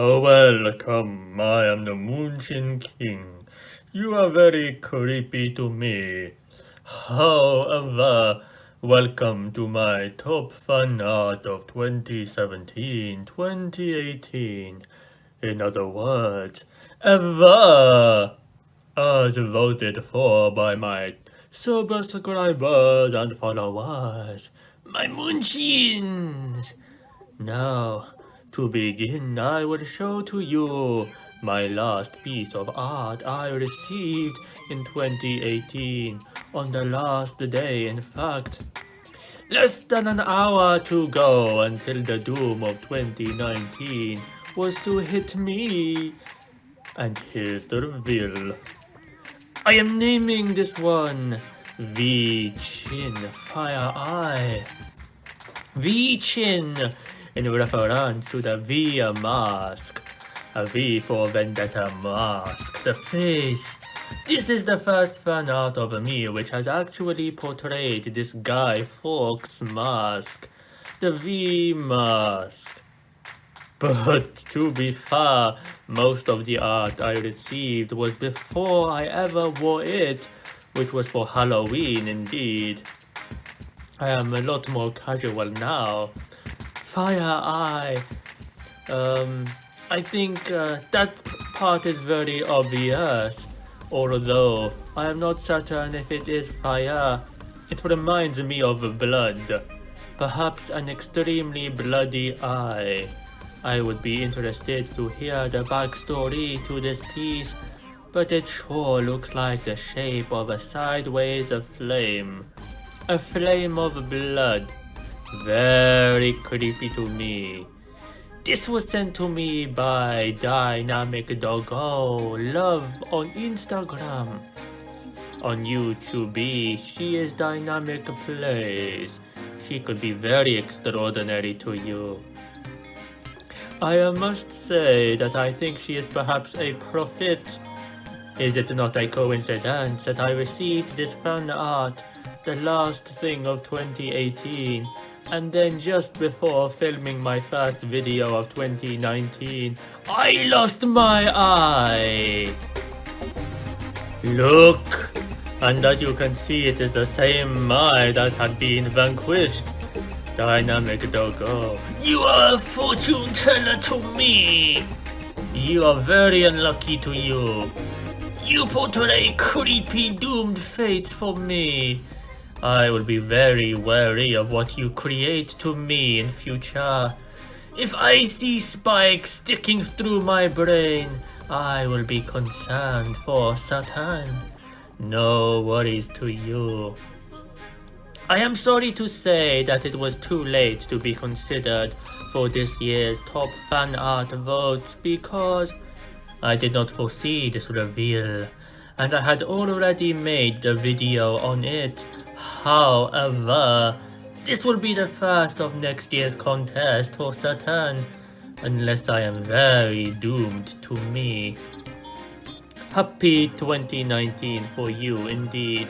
Oh, welcome. I am the Moonshin King. You are very creepy to me. However, welcome to my top fan art of 2017-2018. In other words, ever. As voted for by my subscribers and followers, my Moonshins. Now, to begin, I will show to you my last piece of art I received in 2018 on the last day. In fact, less than an hour to go until the doom of 2019 was to hit me. And here's the reveal. I am naming this one V Chin Fire Eye. V Chin in reference to the V mask. A V for Vendetta mask. The face. This is the first fan art of me which has actually portrayed this Guy Fawkes mask. The V mask. But to be fair, most of the art I received was before I ever wore it, which was for Halloween indeed. I am a lot more casual now. Fire Eye. I think that part is very obvious, although I am not certain if it is fire. It reminds me of blood, perhaps an extremely bloody eye. I would be interested to hear the backstory to this piece, but it sure looks like the shape of a sideways flame. A flame of blood. Very creepy to me. This was sent to me by Dynamic Doggo Love on Instagram. On YouTube, she is Dynamic Plays. She could be very extraordinary to you. I must say that I think she is perhaps a prophet. Is it not a coincidence that I received this fan art, the last thing of 2018, and then just before filming my first video of 2019, I lost my eye? Look! And as you can see, it is the same eye that had been vanquished. Dynamic Doggo, you are a fortune teller to me. You are very unlucky to you. You portray creepy doomed fates for me. I will be very wary of what you create to me in future. If I see spikes sticking through my brain, I will be concerned for certain. No worries to you. I am sorry to say that it was too late to be considered for this year's top fan art votes because I did not foresee this reveal, and I had already made the video on it. However, this will be the first of next year's contest for certain, unless I am very doomed to me. Happy 2019 for you indeed.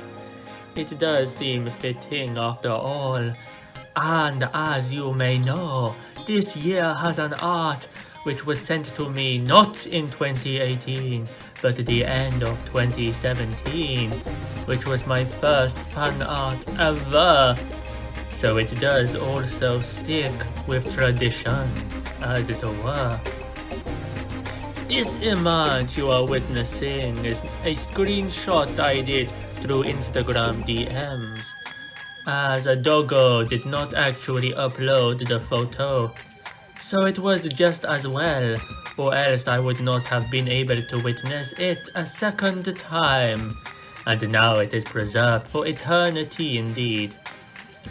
It does seem fitting after all. And as you may know, this year has an art which was sent to me not in 2018, but at the end of 2017, which was my first fan art ever. So it does also stick with tradition, as it were. This image you are witnessing is a screenshot I did through Instagram DMs, as a Doggo did not actually upload the photo, so it was just as well, or else I would not have been able to witness it a second time, and now it is preserved for eternity indeed.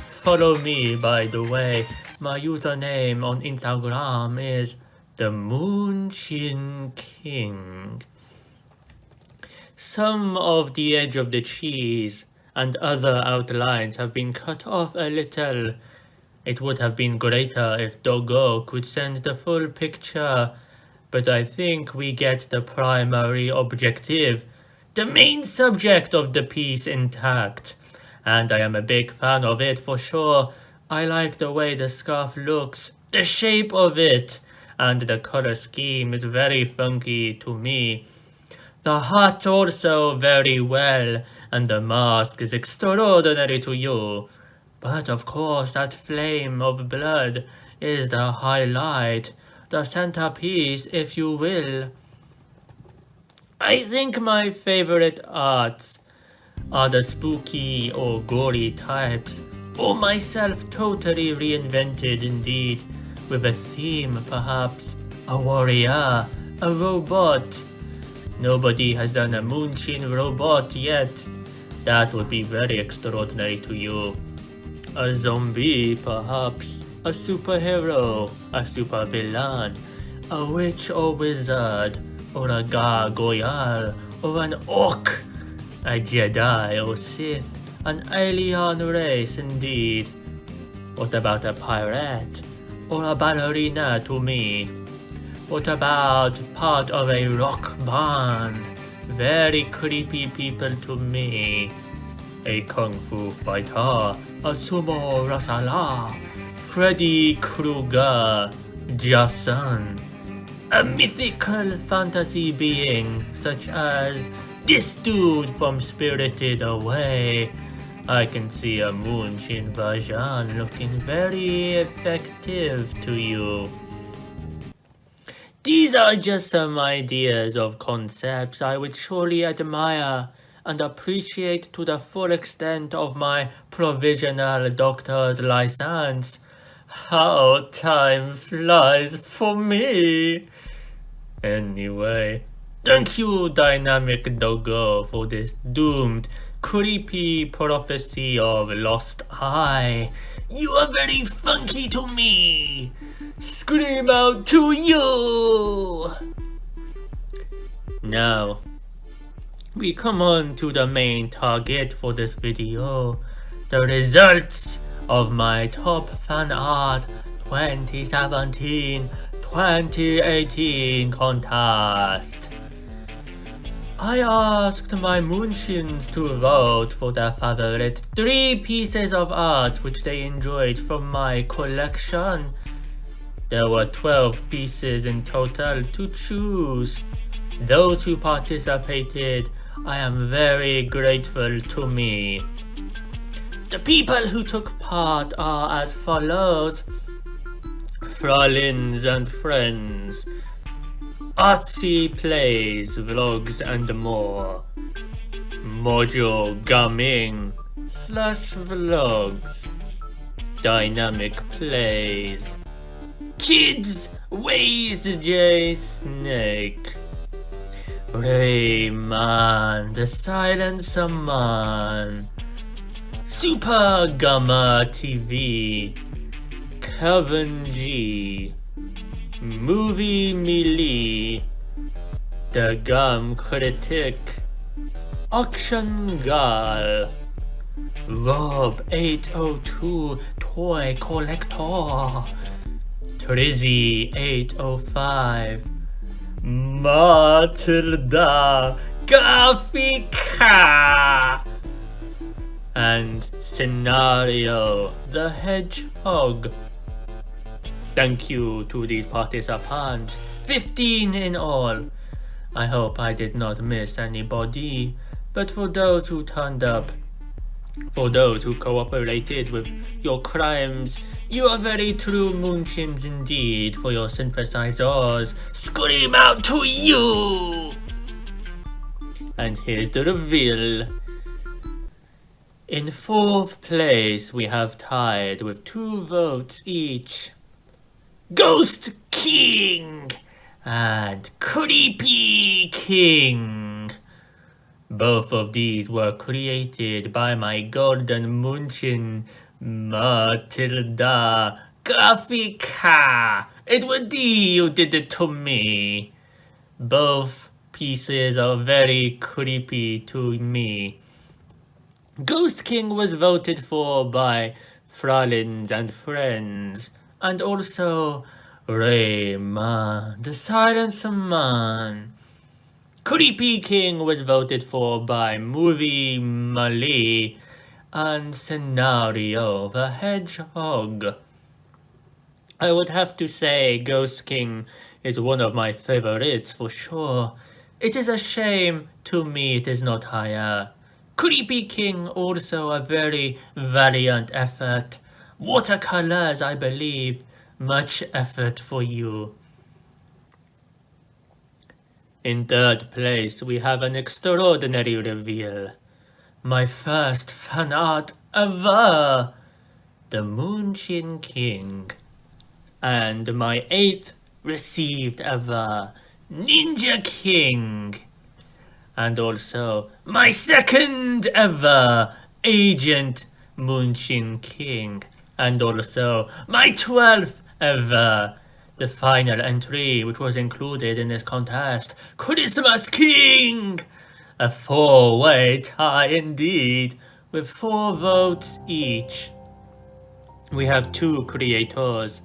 Follow me, by the way. My username on Instagram is the Moonshin King. Some of the edge of the cheese and other outlines have been cut off a little. It would have been greater if Doggo could send the full picture, but I think we get the primary objective, the main subject of the piece intact, and I am a big fan of it for sure. I like the way the scarf looks, the shape of it, and the color scheme is very funky to me. The hat also very well, and the mask is extraordinary to you. But of course that flame of blood is the highlight, the centerpiece if you will. I think my favorite arts are the spooky or gory types, or myself totally reinvented indeed, with a theme perhaps, a warrior, a robot. Nobody has done a Moonshin robot yet. That would be very extraordinary to you. A zombie perhaps, a superhero, a supervillain, a witch or wizard, or a gargoyle, or an orc, a Jedi or Sith, an alien race indeed. What about a pirate, or a ballerina to me? What about part of a rock band? Very creepy people to me. A kung fu fighter, a sumo wrestler, Freddy Krueger, Jason, a mythical fantasy being such as this dude from Spirited Away. I can see a Moonshin version looking very effective to you. These are just some ideas of concepts I would surely admire and appreciate to the full extent of my provisional doctor's license. How time flies for me! Anyway, thank you, Dynamic Doggo, for this doomed, creepy prophecy of Lost Eye. You are very funky to me! Scream out to you! Now, we come on to the main target for this video, the results of my top fan art 2017-2018 contest. I asked my Moonshins to vote for their favorite 3 pieces of art which they enjoyed from my collection. There were 12 pieces in total to choose. Those who participated, I am very grateful to me. The people who took part are as follows: Frolins and Friends, Artsy Plays, Vlogs and More, Mojo Gaming / Vlogs, Dynamic Plays, Kids Ways J Snake, Rayman the Silencer Man, Super Gamma TV, Kevin G, Movie Melee, The Gum Critic, Auction Gal, Rob 802 Toy Collector, Trizzy 805, Matilda Gafika, and Scenario the Hedgehog. Thank you to these participants, 15 in all. I hope I did not miss anybody, but for those who turned up, for those who cooperated with your crimes, you are very true Moonshins indeed for your synthesizers. Scream out to you! And here's the reveal. In 4th place, we have tied with 2 votes each, Ghost King and Creepy King. Both of these were created by my golden Moonshin, Matilda Gafika. It was thee who did it to me. Both pieces are very creepy to me. Ghost King was voted for by Frolins and Friends, and also Rayman the Silencer Man. Creepy King was voted for by Movie Melee and Scenario the Hedgehog. I would have to say Ghost King is one of my favorites for sure. It is a shame to me it is not higher. Creepy King also a very valiant effort. Watercolors, I believe, much effort for you. In third place, we have an extraordinary reveal. My first fan art ever! The Moonshine King. And my 8th received ever, Ninja King. And also my 2nd ever, Agent Moonshine King. And also my 12th ever, the final entry which was included in this contest, Christmas King! A 4-way tie indeed, with 4 votes each. We have 2 creators.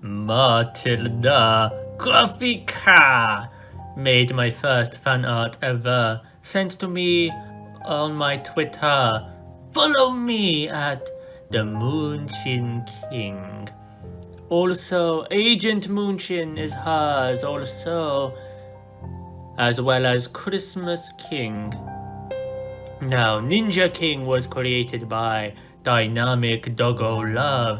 Matilda Graphica made my first fan art ever, sent to me on my Twitter. Follow me at the Moonshine King. Also, Agent Moonshine is hers also, as well as Christmas King. Now, Ninja King was created by Dynamic Doggo Love.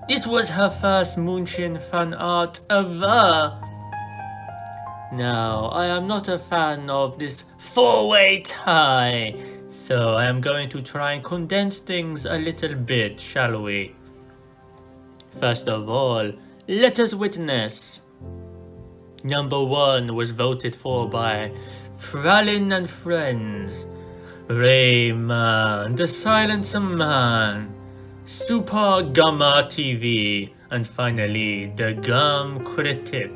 This was her first Moonshine fan art ever. Now, I am not a fan of this 4-way tie, so I am going to try and condense things a little bit, shall we? First of all, let us witness. Number 1 was voted for by Fralin and Friends, Rayman, the Silencer Man, Super Gamma TV, and finally, the Gum Critic.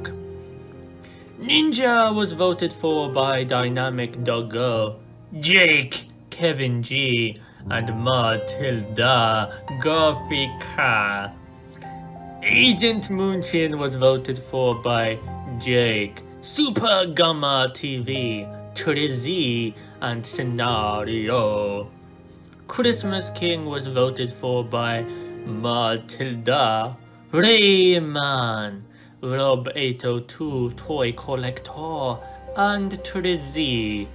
Ninja was voted for by Dynamic Doggo, Jake, Kevin G, and Matilda Garfica. Agent Moonshine was voted for by Jake, Super Gamma TV, Trizzy, and Scenario. Christmas King was voted for by Matilda, Rayman, Rob802 Toy Collector, and Trizzy.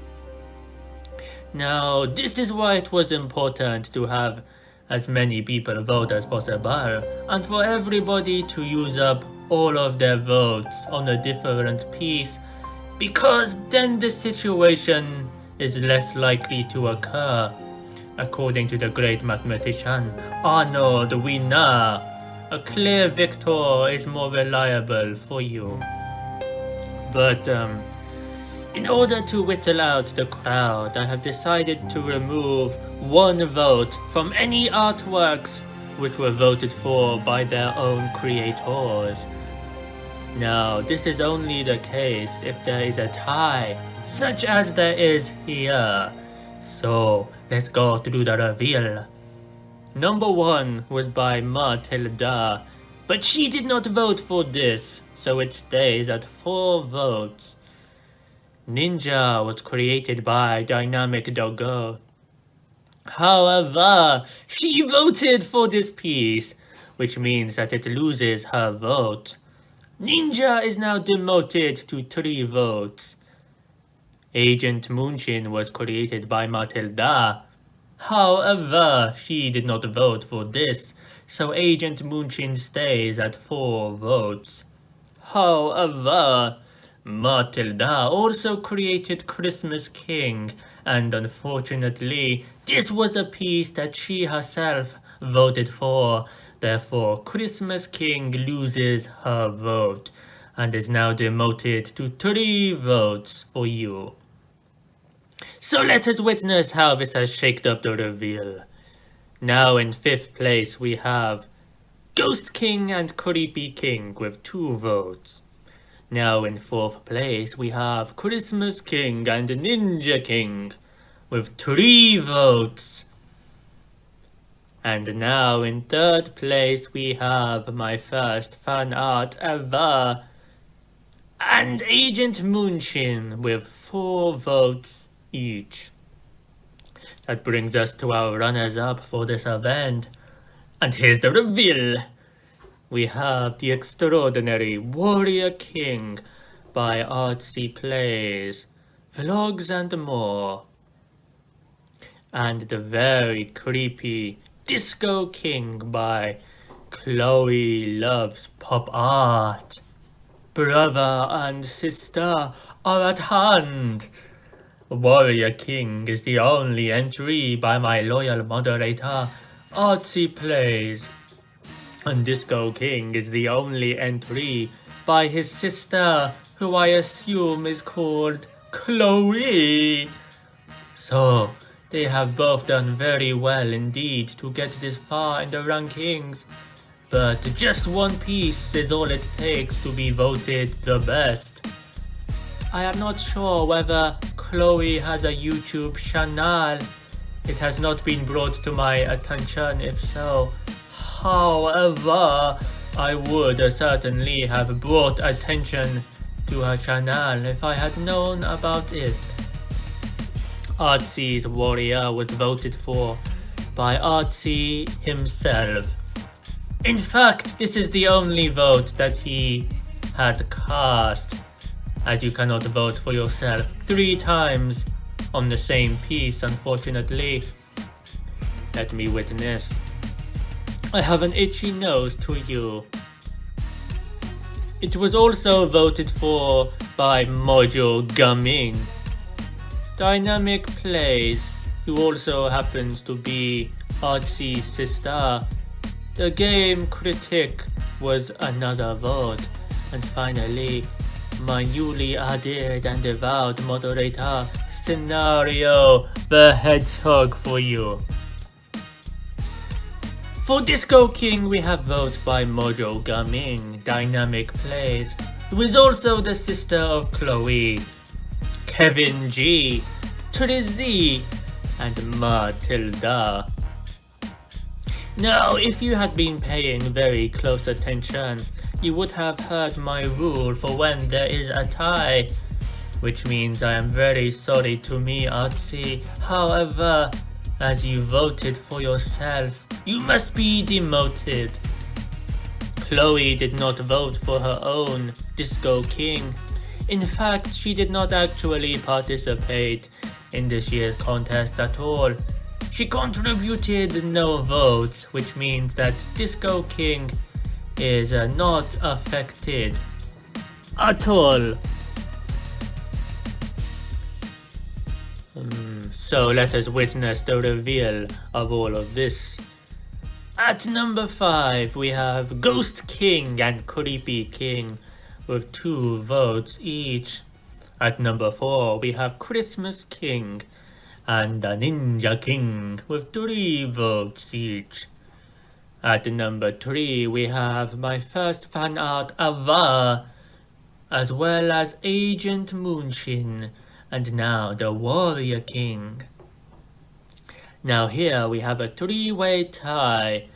Now, this is why it was important to have as many people vote as possible, and for everybody to use up all of their votes on a different piece, because then the situation is less likely to occur. According to the great mathematician Arnold Wiener, a clear victor is more reliable for you. But in order to whittle out the crowd, I have decided to remove 1 vote from any artworks which were voted for by their own creators. Now, this is only the case if there is a tie, such as there is here. So, let's go through the reveal. Number 1 was by Matilda, but she did not vote for this, so it stays at 4 votes. Ninja was created by Dynamic Doggo. However, she voted for this piece, which means that it loses her vote. Ninja is now demoted to 3 votes. Agent Moonshine was created by Matilda. However, she did not vote for this, so Agent Moonshine stays at 4 votes. However, Matilda also created Christmas King, and unfortunately, this was a piece that she herself voted for. Therefore, Christmas King loses her vote, and is now demoted to 3 votes for you. So let us witness how this has shaked up the reveal. Now in 5th place we have Ghost King and Creepy King with 2 votes. Now in 4th place we have Christmas King and Ninja King with 3 votes. And now in 3rd place we have my first fan art ever, and Agent Moonshine with 4 votes each. That brings us to our runners-up for this event. And here's the reveal. we have The Extraordinary Warrior King by Artsy Plays, Vlogs and More, and the very creepy Disco King by Chloe Loves Pop Art. Brother and sister are at hand. Warrior King is the only entry by my loyal moderator, Artsy Plays. And Disco King is the only entry by his sister, who I assume is called Chloe. So, they have both done very well indeed to get this far in the rankings. But just one piece is all it takes to be voted the best. I am not sure whether Chloe has a YouTube channel. It has not been brought to my attention if so. However, I would certainly have brought attention to her channel if I had known about it. Artsy's Warrior was voted for by Artsy himself. In fact, this is the only vote that he had cast, as you cannot vote for yourself 3 times on the same piece, unfortunately. Let me witness. I have an itchy nose to you. It was also voted for by Mojo Gaming. Dynamic Plays, who also happens to be Artsy's sister. The Game Critic was another vote. And finally, my newly added and devout moderator, Scenario the Hedgehog for you. For Disco King, we have votes by Mojo Gaming, Dynamic Plays, who is also the sister of Chloe, Kevin G, Trizzy, and Matilda. Now, if you had been paying very close attention, you would have heard my rule for when there is a tie, which means I am very sorry to me, Artsy. However, as you voted for yourself, you must be demoted. Chloe did not vote for her own Disco King. In fact, she did not actually participate in this year's contest at all. She contributed no votes, which means that Disco King is not affected at all. So let us witness the reveal of all of this. At number 5, we have Ghost King and Creepy King with 2 votes each. At number 4, we have Christmas King and the Ninja King with 3 votes each. At number 3, we have my first fan art Ava, as well as Agent Moonshin, and now the Warrior King. Now here we have a 3-way tie.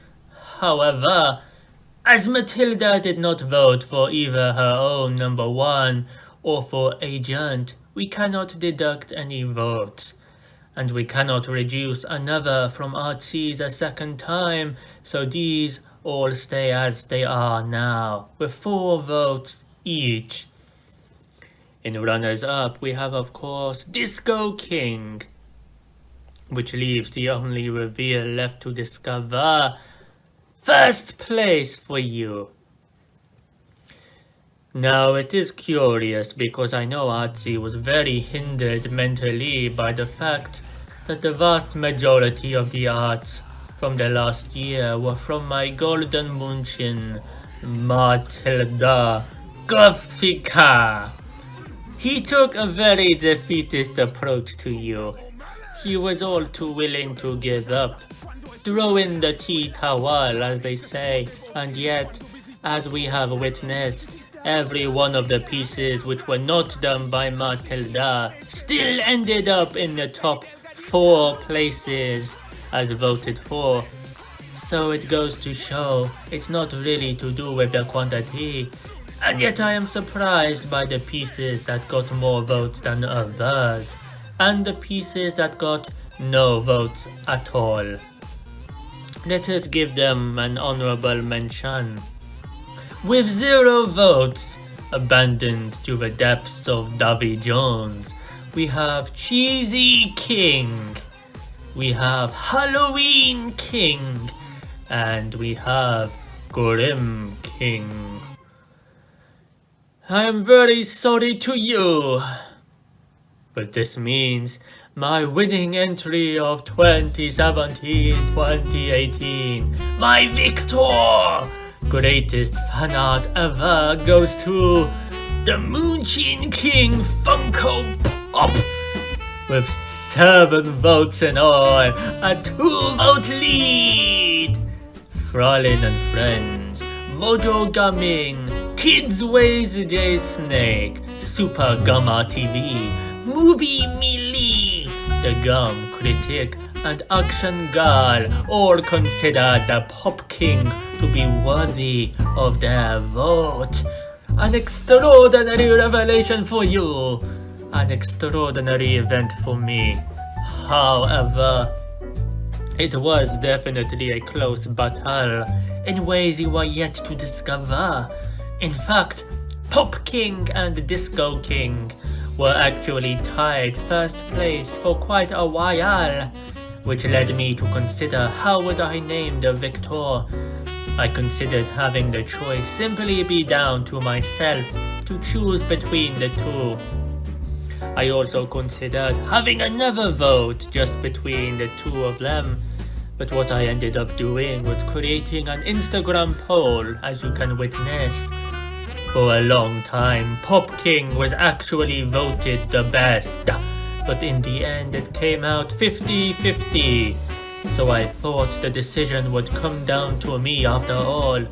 However, as Matilda did not vote for either her own number 1 or for Agent, we cannot deduct any votes. And we cannot reduce another from Artsy's a second time, so these all stay as they are now, with 4 votes each. In runners-up, we have, of course, Disco King, which leaves the only reveal left to discover. First place for you. Now, it is curious because I know Artsy was very hindered mentally by the fact that the vast majority of the arts from the last year were from my golden Moonshin, Matilda Gothica. He took a very defeatist approach to you. He was all too willing to give up, throw in the tea towel as they say, and yet, as we have witnessed, every one of the pieces which were not done by Matilda still ended up in the top 4 places as voted for. So it goes to show it's not really to do with the quantity, and yet I am surprised by the pieces that got more votes than others, and the pieces that got no votes at all. Let us give them an honorable mention. With 0 votes, abandoned to the depths of Davy Jones, we have Cheesy King, we have Halloween King, and we have Grim King. I am very sorry to you, but this means my winning entry of 2017-2018, my victor, greatest fan art ever, goes to the Moonchin King Funko Pop, with 7 votes in all, a 2-vote lead. Frolin and Friends, Mojo Gaming, Kids Ways J Snake, Super Gamma TV, Movie Melee, The Gum Critic, and Action Girl all consider the Pop King to be worthy of their vote. An extraordinary revelation for you, an extraordinary event for me. However, it was definitely a close battle in ways you are yet to discover. In fact, Pop King and Disco King were actually tied first place for quite a while, which led me to consider how would I name the victor. I considered having the choice simply be down to myself to choose between the two. I also considered having another vote just between the two of them, but what I ended up doing was creating an Instagram poll, as you can witness. For a long time, Pop King was actually voted the best, but in the end it came out 50-50. So I thought the decision would come down to me after all.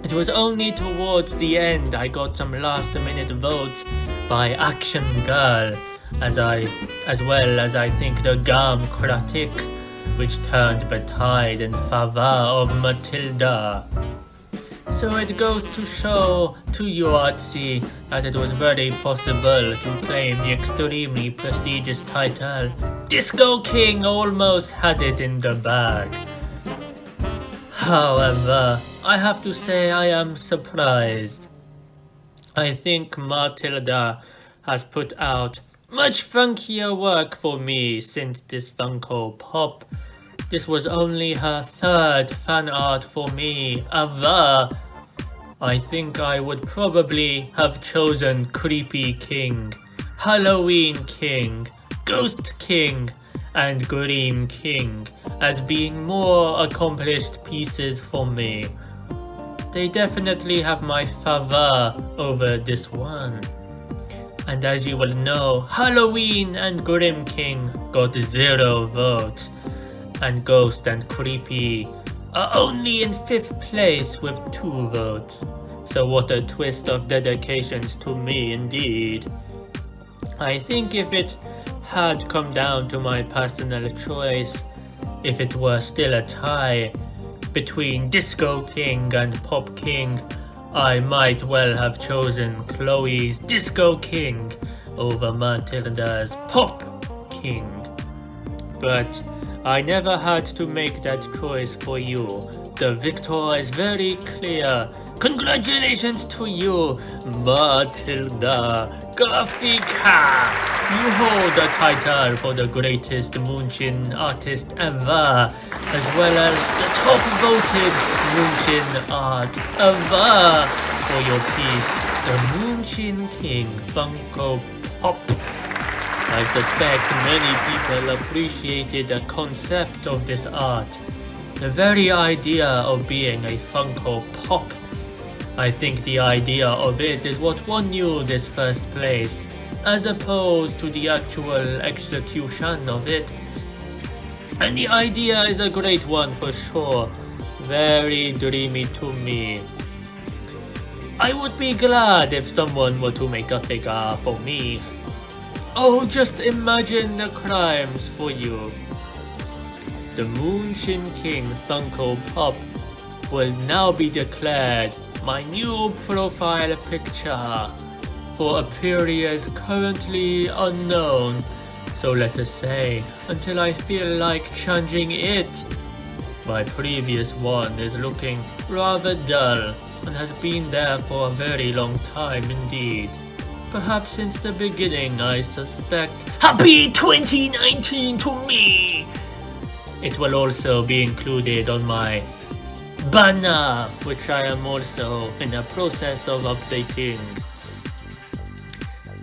It was only towards the end I got some last minute votes by Action Girl, as well as I think the Gum Critic, which turned the tide in favor of Matilda. So it goes to show to you, Artsy, that it was very possible to claim the extremely prestigious title. Disco King almost had it in the bag. However, I have to say I am surprised. I think Matilda has put out much funkier work for me since this Funko Pop. This was only her 3rd fan art for me ever. I think I would probably have chosen Creepy King, Halloween King, Ghost King, and Grim King as being more accomplished pieces for me. They definitely have my favor over this one. And as you will know, Halloween and Grim King got 0 votes, and Ghost and Creepy are only in 5th place with 2 votes. So what a twist of dedications to me indeed. I think if it had come down to my personal choice, if it were still a tie between Disco King and Pop King, I might well have chosen Chloe's Disco King over Matilda's Pop King. But I never had to make that choice for you. The victor is very clear. Congratulations to you, Matilda Gothica! You hold the title for the greatest Moonchin artist ever, as well as the top voted Moonchin art ever for your piece, The Moonchin King Funko Pop. I suspect many people appreciated the concept of this art, the very idea of being a Funko Pop. I think the idea of it is what won you this first place, as opposed to the actual execution of it. And the idea is a great one for sure, very dreamy to me. I would be glad if someone were to make a figure for me. Oh, just imagine the crimes for you. The Moonchin King Funko Pop will now be declared my new profile picture for a period currently unknown, so let us say until I feel like changing it. My previous one is looking rather dull and has been there for a very long time indeed. Perhaps since the beginning, I suspect. Happy 2019 to me! It will also be included on my banner, which I am also in the process of updating.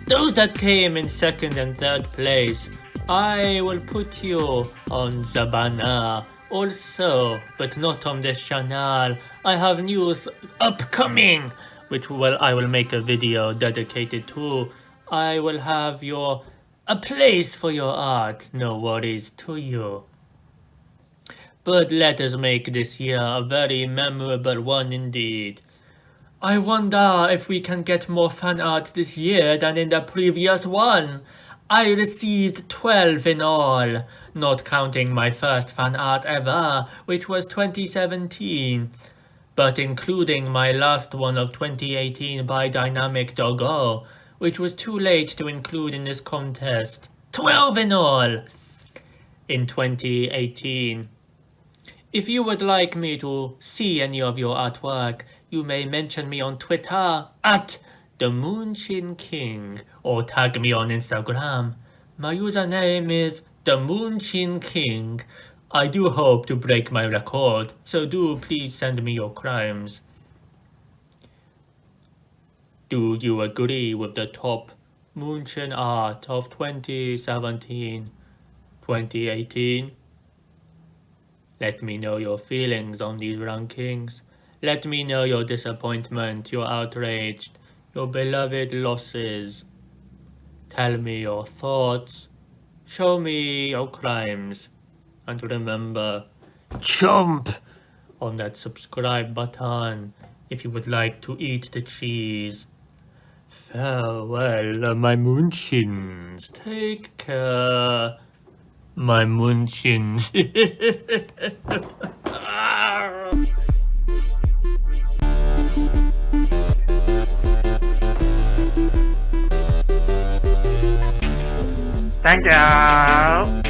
Those that came in second and third place, I will put you on the banner also, but not on this channel. I have news upcoming, which I will make a video dedicated to. I will have a place for your art, no worries to you. But let us make this year a very memorable one indeed. I wonder if we can get more fan art this year than in the previous one. I received 12 in all, not counting my first fan art ever, which was 2017, but including my last one of 2018 by Dynamic Doggo, which was too late to include in this contest. 12 in all in 2018. If you would like me to see any of your artwork, you may mention me on Twitter at The Moonshine King or tag me on Instagram. My username is The Moonshine King. I do hope to break my record, so do please send me your crimes. Do you agree with the top Moonshine art of 2017-2018? Let me know your feelings on these rankings. Let me know your disappointment, your outrage, your beloved losses. Tell me your thoughts. Show me your crimes. And remember, jump on that subscribe button if you would like to eat the cheese. Farewell, my moonshins. Take care, my moonshins. Thank you.